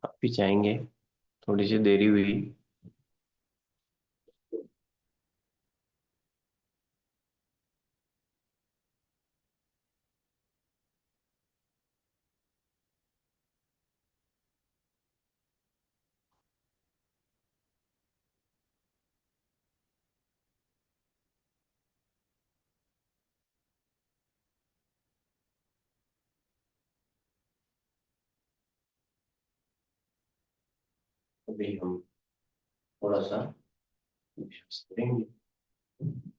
आप भी चाहेंगे? थोड़ी सी देरी हुई। अभी हम थोड़ा सा अभ्यास करेंगे।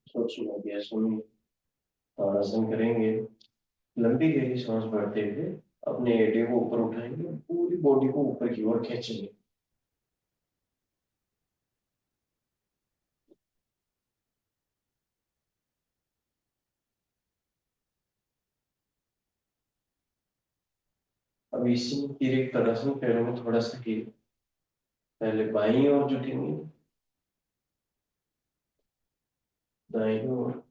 सूक्ष्म अभ्यासों में ताड़ासन करेंगे। लंबी गहरी सांस भरते हुए अपने एडियो को ऊपर उठाएंगे, पूरी बॉडी को ऊपर की ओर खींचेंगे। अब इसी में फिर एक ताड़ासन, पैरों में थोड़ा सा हील। पहले बाईं ओर झुकेंगे, दाईं ओर।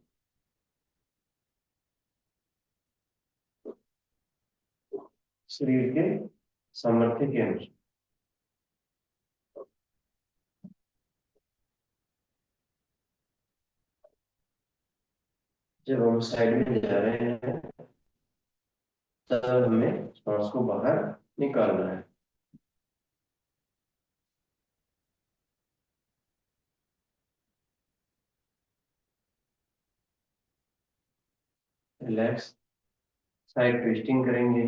शरीर के सामर्थ्य के अनुसार। जब हम साइड में जा रहे हैं तब हमें सांस को बाहर निकालना है। रिलैक्स। साइड ट्विस्टिंग करेंगे।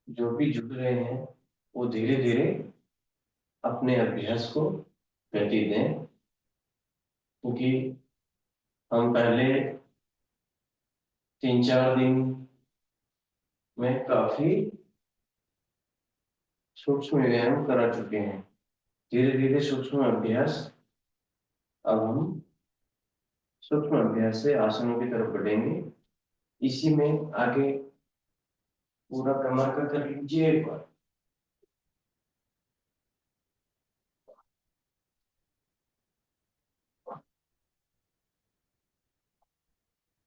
जो भी झुक रहे हैं वो धीरे धीरे अपने अभ्यास को गति दें, क्योंकि हम पहले 3-4 दिन में काफी सूक्ष्म व्यायाम करा चुके हैं। धीरे धीरे सूक्ष्म अभ्यास, अब हम सूक्ष्म अभ्यास से आसनों की तरफ बढ़ेंगे। इसी में आगे पूरा कमर का कर लीजिए एक बार।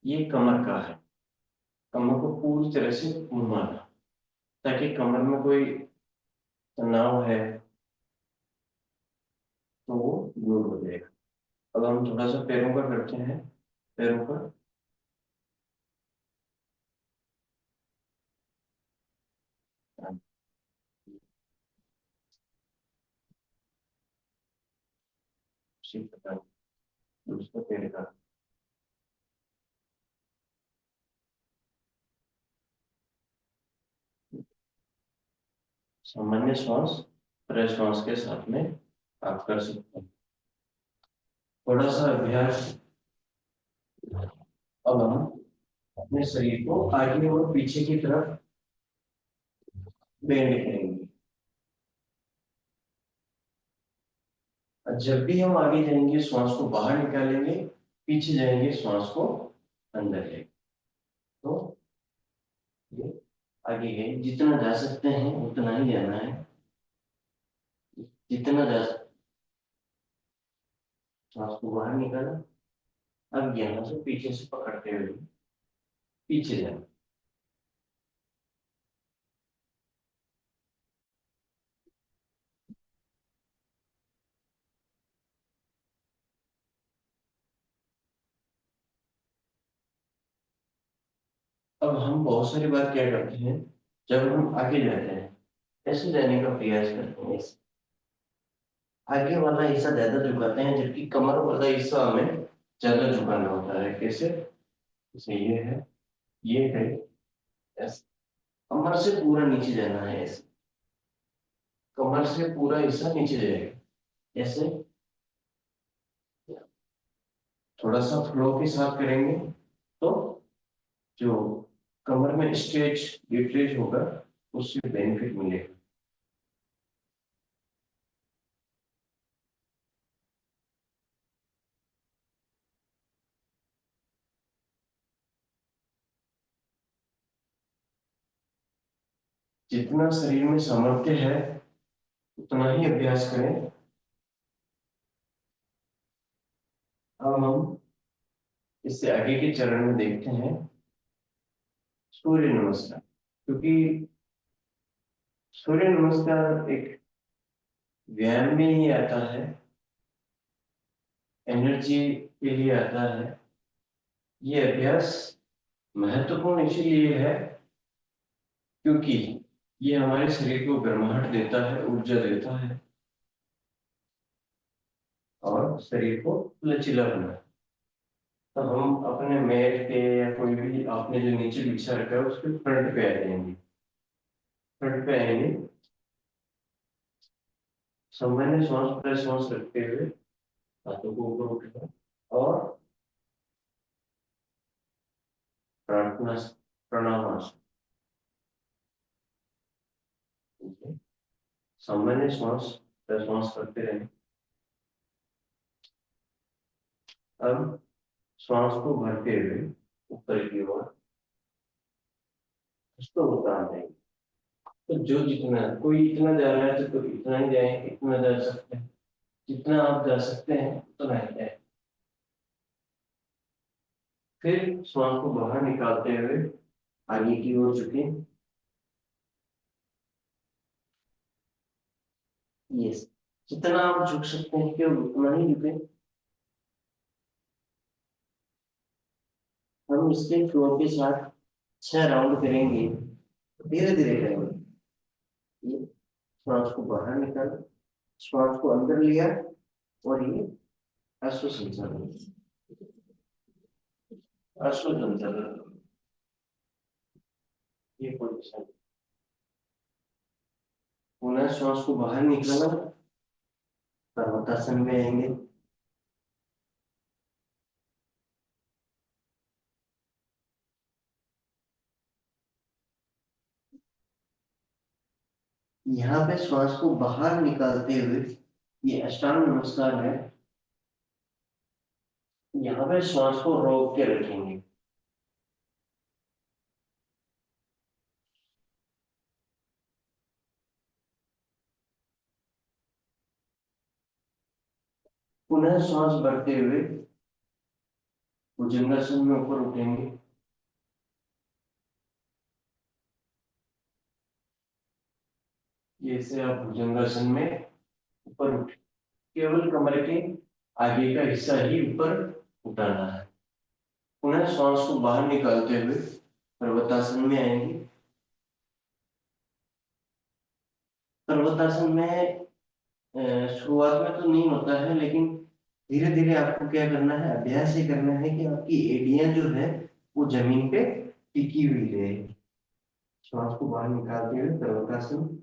ये कमर का है। कमर को पूरी तरह से घुमाना, ताकि कमर में कोई तनाव है तो वो दूर हो जाएगा। अब हम थोड़ा सा पैरों का करते हैं। पैरों का उसी प्रकार दूसरा पैर का। सामान्य श्वास प्रश्वास के साथ में आप कर सकते हैं। थोड़ा सा अभ्यास। अब हम अपने शरीर को आगे और पीछे की तरफ बेंड करेंगे। और जब भी हम आगे जाएंगे श्वास को बाहर निकालेंगे, पीछे जाएंगे श्वास को अंदर लेंगे। तो ये आगे है, जितना जा सकते हैं उतना ही जाना है। जितना जा श्वास को बाहर निकाला। अब यहाँ से पीछे से पकड़ते हुए पीछे जाना। अब हम बहुत सारी बार क्या करते हैं, जब हम आगे जाते हैं ऐसे जाने का प्रयास करते हैं, आगे वाला हिस्सा ज्यादा झुकाते हैं, जबकि कमर वाला हिस्सा हमें ज्यादा झुकाना होता है। कैसे? जैसे ये है ऐसे। कमर से पूरा नीचे जाना है ऐसे। कमर से पूरा हिस्सा नीचे जाएगा ऐसे। थोड़ा सा फ्लो के साथ करेंगे तो जो कमर में स्ट्रेच डिफ्लेट होगा उससे बेनिफिट मिलेगा। जितना शरीर में सामर्थ्य है उतना ही अभ्यास करें। अब हम इससे आगे के चरण में देखते हैं सूर्य नमस्कार। क्योंकि सूर्य नमस्कार एक व्यायाम में ही आता है, एनर्जी के लिए आता है। ये अभ्यास महत्वपूर्ण इसीलिए है क्योंकि ये हमारे शरीर को गर्माहट देता है, ऊर्जा देता है और शरीर को लचीला बनाता है। तो हम अपने मेज पे या कोई भी आपने जो नीचे बिछा रखा है उसके फ्रंट पे आ जाएंगे। फ्रंट पे आएंगे, सामान्य श्वास प्रश्वास रखते हुए हाथों को ऊपर उठाएं और प्रार्थना प्रणाम आसन। सामान्य श्वास प्रश्वास करते रहें। अब श्वास को भरते हुए ऊपर की ओर उसको उतार देंगे। तो जो जितना कोई इतना जा रहा है तो इतना ही जाए, इतना जा सकते हैं, जितना आप जा सकते हैं उतना ही जाए। फिर श्वास को बाहर निकालते हुए आगे की ओर झुके। यस, जितना आप झुक सकते हैं केवल उतना ही झुके। हम इसके फ्लो के साथ 6 राउंड करेंगे, धीरे धीरे करेंगे। ये श्वास को बाहर निकाला, श्वास को अंदर लिया और ये अश्व संचालन, अश्व संचालन ये पोजीशन। पुनः श्वास को बाहर निकाला, पर्वतासन में आएंगे। यहाँ पे श्वास को बाहर निकालते हुए ये अष्टांग नमस्कार है। यहाँ पे श्वास को रोक के रखेंगे। पुनः श्वास भरते हुए भुजंगासन में ऊपर उठेंगे। ये से आप भुजंगासन में ऊपर उठ, केवल कमर के आगे का हिस्सा ही ऊपर उठाना है। पुनः श्वास को बाहर निकालते हुए पर्वतासन में आएंगे। पर्वतासन में शुरुआत में तो नहीं होता है, लेकिन धीरे धीरे आपको क्या करना है, अभ्यास ये करना है कि आपकी एड़ियां जो है वो जमीन पे टिकी हुई रहे। श्वास को बाहर निकालते हुए पर्वतासन।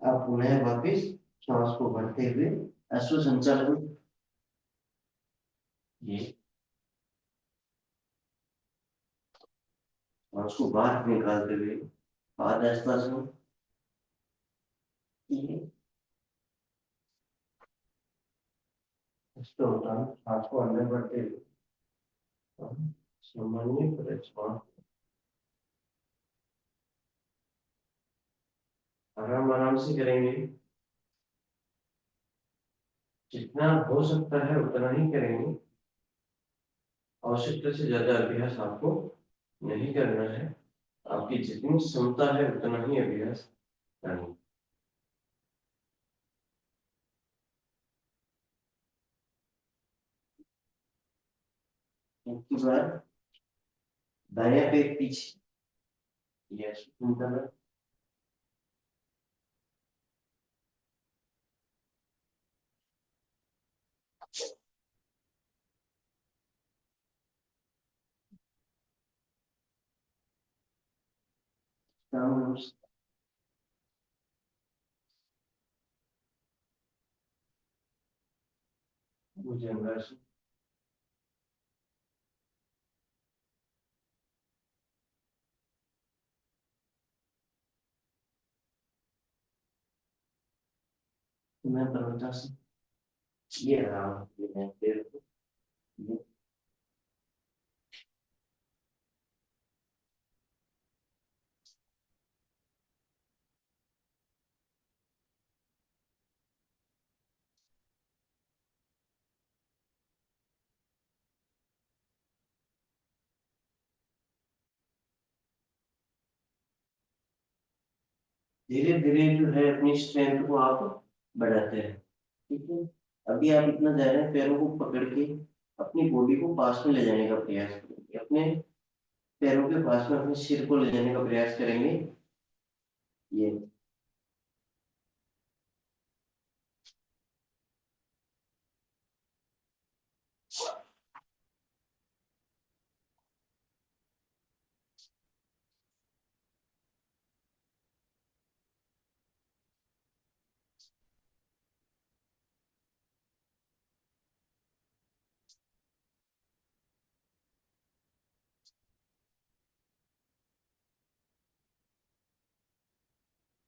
आप पुनः वापिस श्वास को भरते हुए अश्व संचालन। ये श्वास को बाहर निकालते हुए पादहस्तासन। ये इसको उठाना, श्वास को अंदर भरते हुए सामान्य प्रश्वास आराम आराम से करेंगे। जितना हो सकता है उतना ही करेंगे। आवश्यकता से ज्यादा अभ्यास आपको नहीं करना है। आपकी जितनी क्षमता है उतना ही अभ्यास करना। एक बार दाया पैर पीछे, यह सुंदर है। मुझे अंदर से मैं पर्वता से ये आराम, ये मैं पैर को ये धीरे धीरे जो है अपनी स्ट्रेंथ को आप बढ़ाते हैं। ठीक है। अभी आप इतना जा रहे हैं, पैरों को पकड़ के अपनी बॉडी को पास में ले जाने का प्रयास करेंगे, अपने पैरों के पास में अपने सिर को ले जाने का प्रयास करेंगे। ये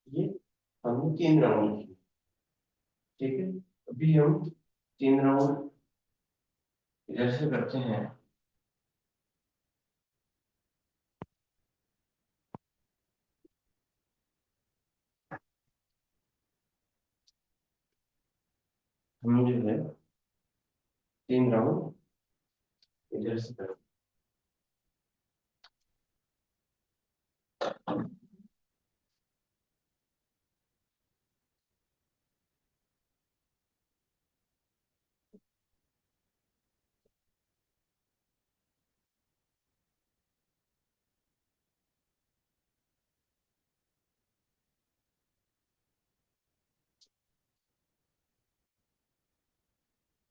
ये हमने 3 राउंड की। ठीक है। अभी हम 3 राउंड इधर से करते हैं। हम जो है 3 राउंड इधर से करते हैं।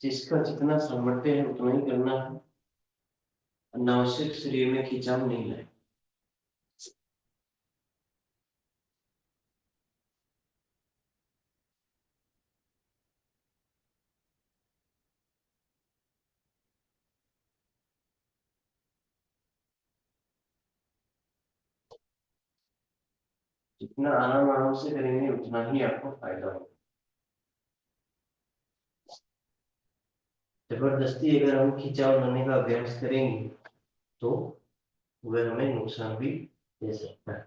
जिसका जितना सामर्थ्य है उतना ही करना है। अनावश्यक शरीर में खिंचाव नहीं लाए। जितना आराम आराम से करेंगे उतना ही आपको फायदा होगा। जबरदस्ती अगर हम खिंचाव लाने का अभ्यास करेंगे तो वह हमें नुकसान भी दे सकता है।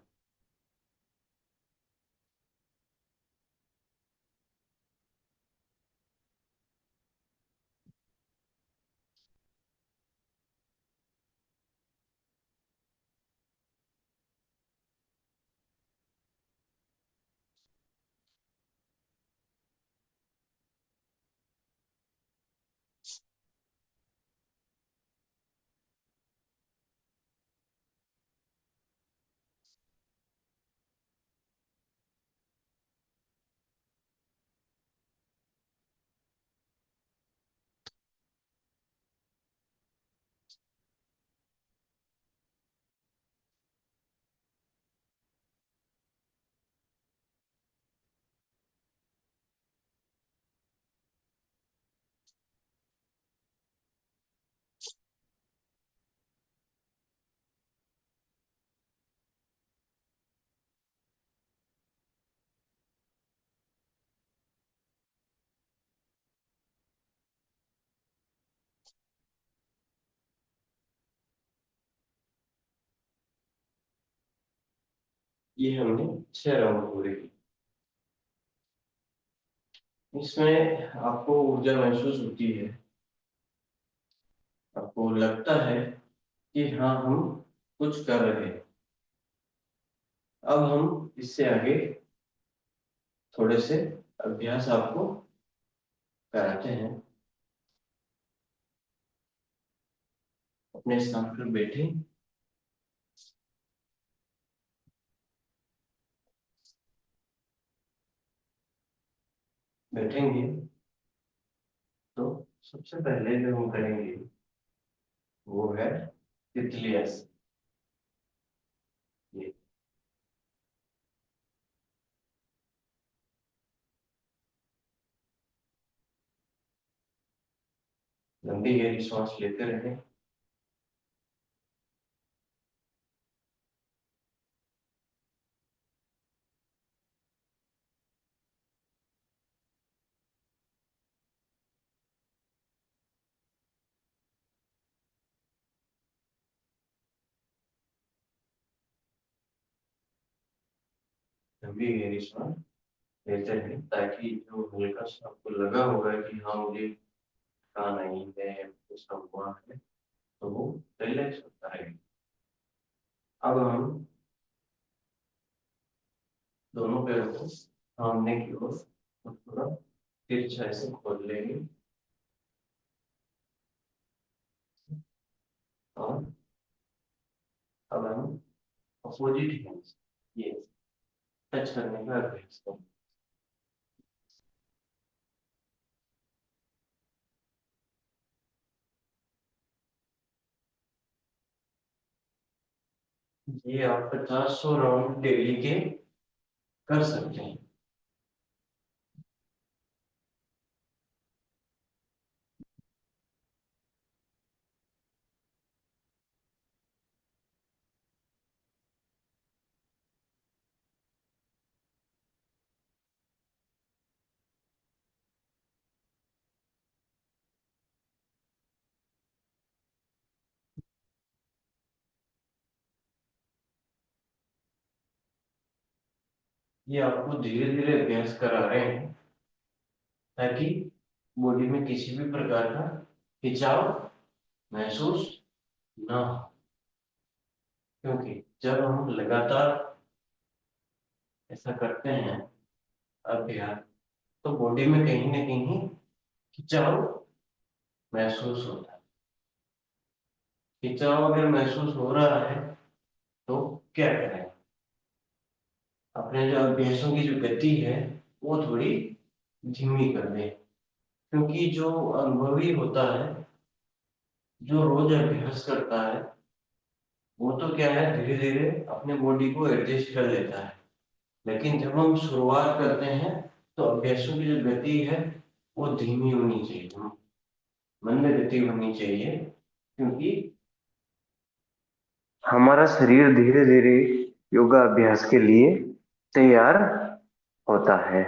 ये हमने 6 राउंड पूरे किए। इसमें आपको ऊर्जा महसूस होती है, आपको लगता है कि हाँ हम कुछ कर रहे हैं। अब हम इससे आगे थोड़े से अभ्यास आपको कराते हैं। अपने स्थान पर बैठे, बैठेंगे तो सबसे पहले जो हम करेंगे वो है तितली आसन। ये लंबी गहरी सांस लेते रहें। लंबी गहरी सांस लेते रहें ताकि जो हल्का सा आपको लगा होगा कि हाँ मुझे थकान नहीं है, ऐसा हुआ है, तो वो रिलैक्स होता है। अब हम दोनों पैरों को सामने की ओर थोड़ा तिरछा ऐसे खोल लेंगे। और अब हम अपोजिट हैंड ये टच करने का अभ्यास करें। ये आप 50 राउंड डेली के कर सकते हैं। ये आपको धीरे धीरे अभ्यास करा रहे हैं ताकि बॉडी में किसी भी प्रकार का खिंचाव महसूस ना हो। क्योंकि जब हम लगातार ऐसा करते हैं अभ्यास, तो बॉडी में कहीं ना कहीं खिंचाव महसूस होता है। खिंचाव अगर महसूस हो रहा है तो क्या करें? अपने जो अभ्यासों की जो गति है वो थोड़ी धीमी कर दें। क्योंकि जो अनुभवी होता है, जो रोज अभ्यास करता है, वो तो क्या है धीरे धीरे अपने बॉडी को एडजस्ट कर लेता है। लेकिन जब हम शुरुआत करते हैं तो अभ्यासों की जो गति है वो धीमी होनी चाहिए, मंद गति होनी चाहिए। क्योंकि हमारा शरीर धीरे धीरे योगा अभ्यास के लिए तैयार होता है।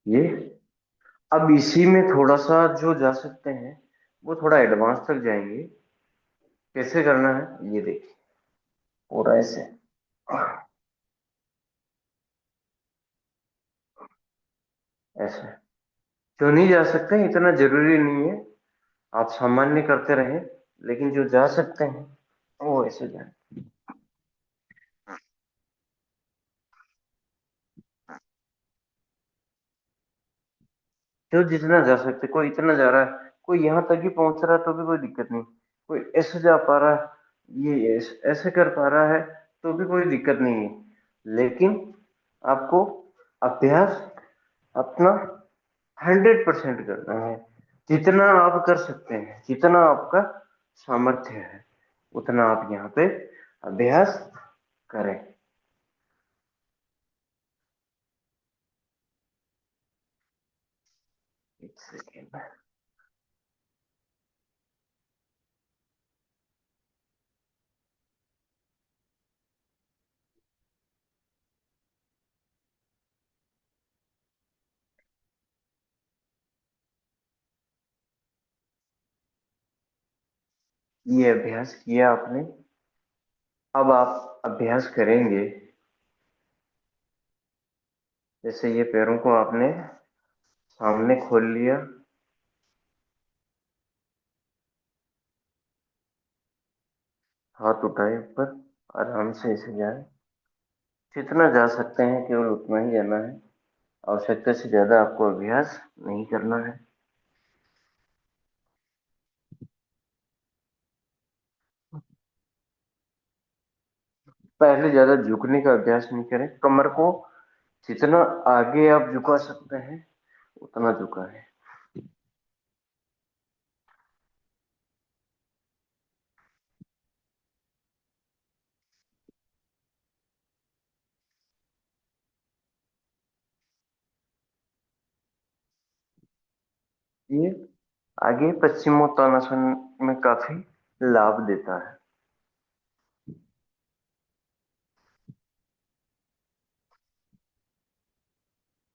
ये अब इसी में थोड़ा सा जो जा सकते हैं वो थोड़ा एडवांस तक जाएंगे। कैसे करना है ये देखिए। पूरा ऐसे, ऐसे जो नहीं जा सकते इतना जरूरी नहीं है, आप सामान्य करते रहें। लेकिन जो जा सकते हैं वो ऐसे जाए। जो जितना जा सकते, कोई इतना जा रहा है, कोई यहाँ तक ही पहुंच रहा है तो भी कोई दिक्कत नहीं। कोई ऐसे जा पा रहा है, ये ऐसे कर पा रहा है तो भी कोई दिक्कत नहीं है। लेकिन आपको अभ्यास अपना 100% करना है। जितना आप कर सकते हैं, जितना आपका सामर्थ्य है, उतना आप यहाँ पे अभ्यास करें। एक सेकेंड। ये अभ्यास किया आपने। अब आप अभ्यास करेंगे। जैसे ये पैरों को आपने सामने खोल लिया, हाथ उठाए ऊपर, आराम से ऐसे जाए। जितना जा सकते हैं केवल उतना ही जाना है। आवश्यकता से ज्यादा आपको अभ्यास नहीं करना है। पहले ज्यादा झुकने का अभ्यास नहीं करें। कमर को जितना आगे आप झुका सकते हैं उतना झुका है। ये आगे पश्चिमोत्तानासन में काफी लाभ देता है।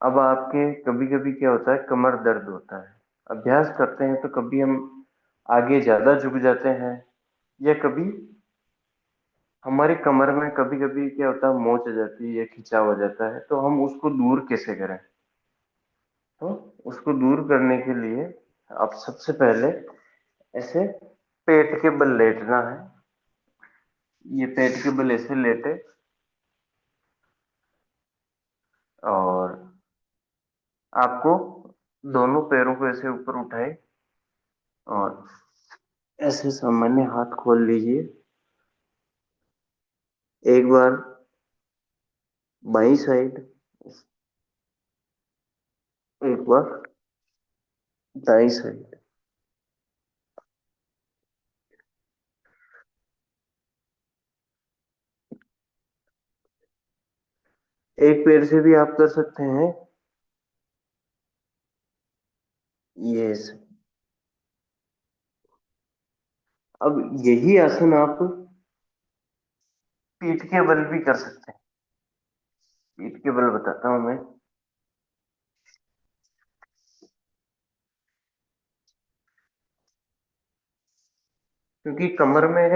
अब आपके कभी कभी क्या होता है, कमर दर्द होता है। अभ्यास करते हैं तो कभी हम आगे ज्यादा झुक जाते हैं, या कभी हमारी कमर में कभी कभी क्या होता है मोच आ जाती है या खिंचाव हो जाता है। तो हम उसको दूर कैसे करें? तो उसको दूर करने के लिए आप सबसे पहले ऐसे पेट के बल लेटना है। ये पेट के बल ऐसे लेटे, और आपको दोनों पैरों को ऐसे ऊपर उठाए, और ऐसे सामान्य हाथ खोल लीजिए। एक बार बाई साइड, एक बार दाई साइड। एक पैर से भी आप कर सकते हैं। ये अब यही आसन आप पीठ के बल भी कर सकते हैं। पीठ के बल बताता हूं मैं। क्योंकि कमर में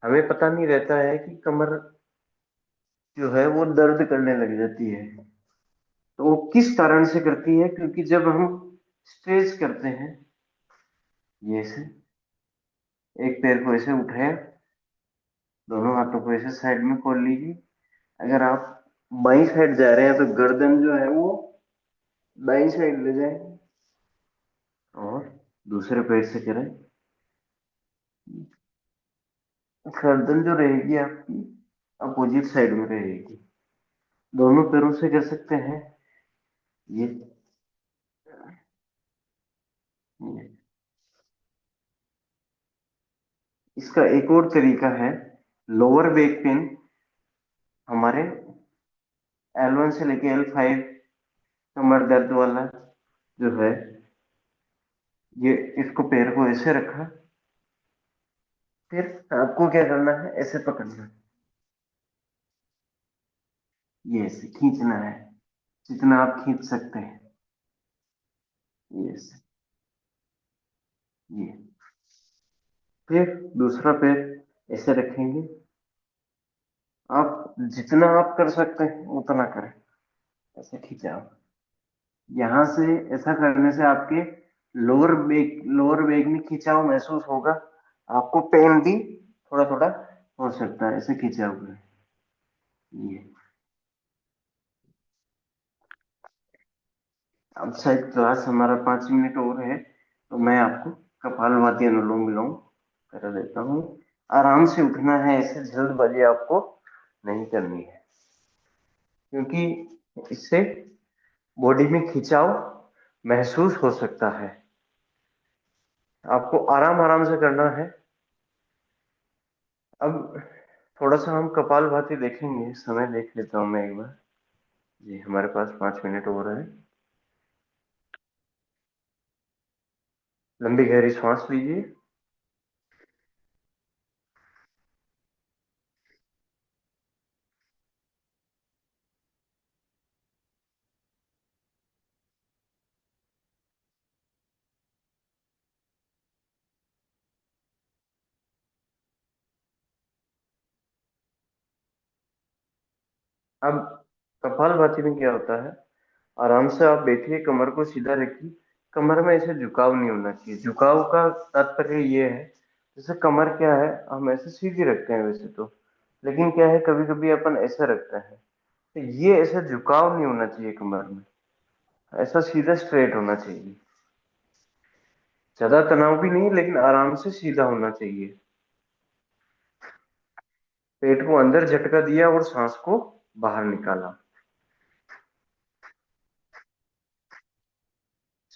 हमें पता नहीं रहता है कि कमर जो है वो दर्द करने लग जाती है। तो वो किस कारण से करती है, क्योंकि जब हम स्ट्रेच करते हैं, ये से एक पैर को ऐसे उठाया, दोनों हाथों को ऐसे साइड में खोल लीजिए। अगर आप बाई साइड जा रहे हैं तो गर्दन जो है वो दाई साइड ले जाए, और दूसरे पैर से करें। गर्दन जो रहेगी आपकी अपोजिट साइड में रहेगी। दोनों पैरों से कर सकते हैं। ये, ये। इसका एक और तरीका है, लोअर बैक पेन, हमारे L1 से लेके L5 कमर दर्द वाला जो है, ये इसको पैर को ऐसे रखा, फिर आपको क्या करना है, ऐसे पकड़ना है, ये ऐसे खींचना है, जितना आप खींच सकते हैं। ये ऐसे, ये। फिर दूसरा पैर ऐसे रखेंगे। आप जितना आप कर सकते हैं उतना करें, ऐसे खींचा। यहां से ऐसा करने से आपके लोअर बैक में खिंचाव महसूस होगा। आपको पेन भी थोड़ा थोड़ा हो सकता है ऐसे खिंचाव में। ये, अब शायद क्लास हमारा 5 मिनट और है, तो मैं आपको कपालभाति अनुलोम विलोम कर देता हूँ। आराम से उठना है, ऐसे जल्दबाजी आपको नहीं करनी है, क्योंकि इससे बॉडी में खिंचाव महसूस हो सकता है। आपको आराम आराम से करना है। अब थोड़ा सा हम कपालभाति देखेंगे, समय देख लेता हूँ मैं एक बार। जी, हमारे पास 5 मिनट और है। लंबी गहरी सांस लीजिए। अब कपालभाति में क्या होता है, आराम से आप बैठिए, कमर को सीधा रखिए। कमर में ऐसे झुकाव नहीं होना चाहिए। झुकाव का तात्पर्य ये है, जैसे कमर क्या है, हम ऐसे सीधी रखते हैं वैसे तो, लेकिन क्या है कभी कभी अपन ऐसे रखते हैं, तो ये ऐसा झुकाव नहीं होना चाहिए कमर में। ऐसा सीधा स्ट्रेट होना चाहिए। ज्यादा तनाव भी नहीं, लेकिन आराम से सीधा होना चाहिए। पेट को अंदर झटका दिया और सांस को बाहर निकाला।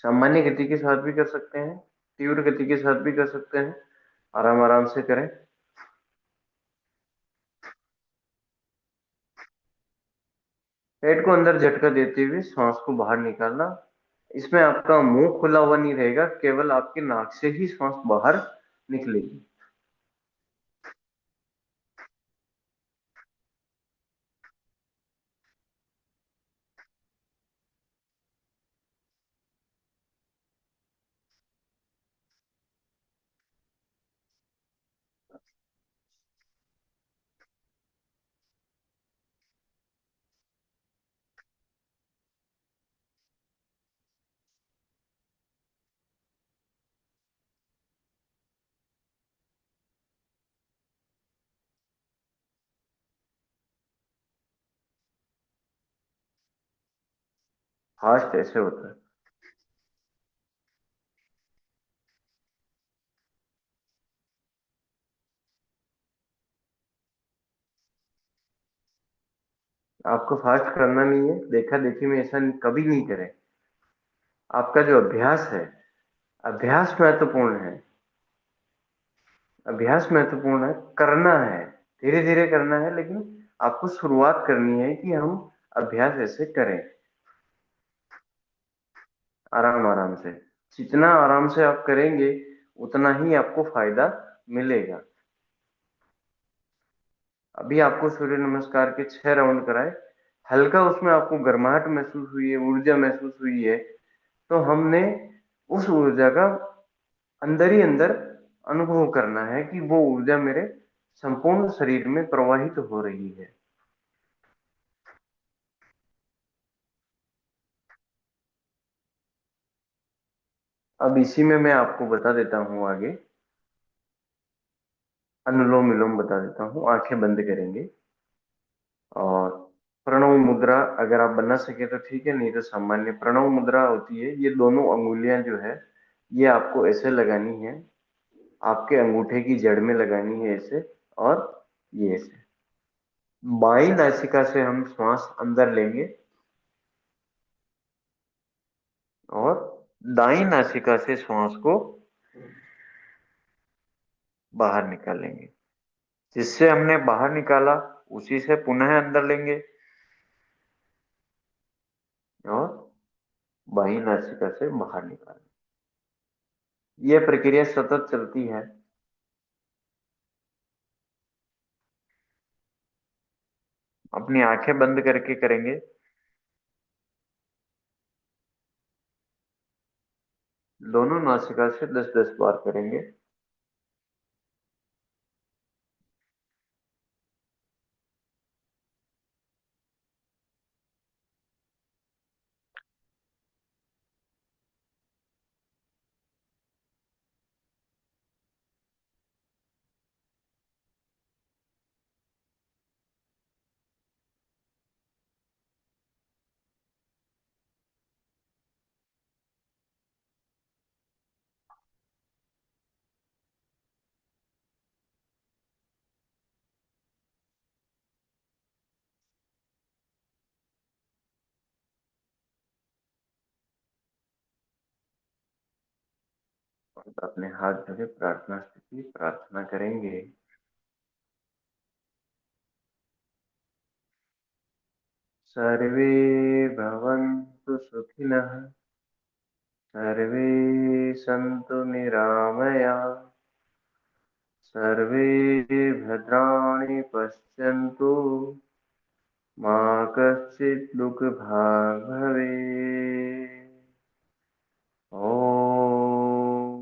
सामान्य गति के साथ भी कर सकते हैं, तीव्र गति के साथ भी कर सकते हैं। आराम आराम से करें। पेट को अंदर झटका देते हुए सांस को बाहर निकालना। इसमें आपका मुंह खुला हुआ नहीं रहेगा, केवल आपके नाक से ही सांस बाहर निकलेगी। फास्ट ऐसे होता है। आपको फास्ट करना नहीं है, देखा देखी में ऐसा कभी नहीं करें। आपका जो अभ्यास है, अभ्यास महत्वपूर्ण है। अभ्यास महत्वपूर्ण है, करना है, धीरे धीरे करना है, लेकिन आपको शुरुआत करनी है कि हम अभ्यास ऐसे करें, आराम आराम से। जितना आराम से आप करेंगे उतना ही आपको फायदा मिलेगा। अभी आपको सूर्य नमस्कार के 6 राउंड कराए, हल्का उसमें आपको गर्माहट महसूस हुई है, ऊर्जा महसूस हुई है, तो हमने उस ऊर्जा का अंदर ही अंदर अनुभव करना है कि वो ऊर्जा मेरे संपूर्ण शरीर में प्रवाहित हो रही है। अब इसी में मैं आपको बता देता हूँ आगे, अनुलोम विलोम बता देता हूँ। आंखें बंद करेंगे और प्रणव मुद्रा अगर आप बना सके तो ठीक है, नहीं तो सामान्य प्रणव मुद्रा होती है। ये दोनों अंगुलियां जो है, ये आपको ऐसे लगानी है, आपके अंगूठे की जड़ में लगानी है ऐसे, और ये ऐसे। बाई नासिका से हम श्वास अंदर लेंगे और दाई नासिका से श्वास को बाहर निकालेंगे। जिससे हमने बाहर निकाला उसी से पुनः अंदर लेंगे और बाई नासिका से बाहर निकालेंगे। यह प्रक्रिया सतत चलती है। अपनी आंखें बंद करके करेंगे। दोनों नासिका से 10-10 बार करेंगे। और अपने हाथ जोड़े प्रार्थना स्थिति, प्रार्थना करेंगे। सर्वे भवन्तु सुखिनः, सर्वे सन्तु निरामया, सर्वे भद्राणि पश्यन्तु, मा कश्चित् दुःखभाग् भवेत्। ओम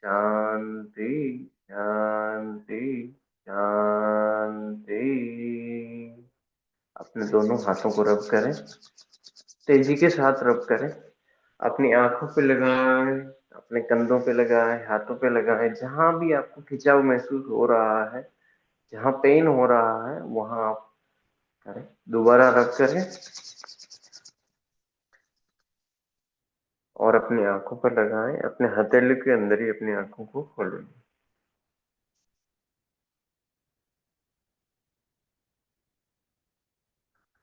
शांति शांति शांति। अपने दोनों हाथों को रब करें, तेजी के साथ रब करें। अपनी आंखों पे लगाएं, अपने कंधों पे लगाएं, हाथों पे लगाएं। जहां भी आपको खिंचाव महसूस हो रहा है, जहां पेन हो रहा है, वहां आप करें। दोबारा रब करें और अपनी आंखों पर लगाएं। अपने हथेली के अंदर ही अपनी आंखों को खोलें।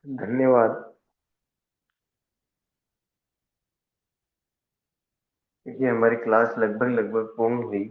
धन्यवाद। क्योंकि हमारी क्लास लगभग लगभग पूर्ण हुई।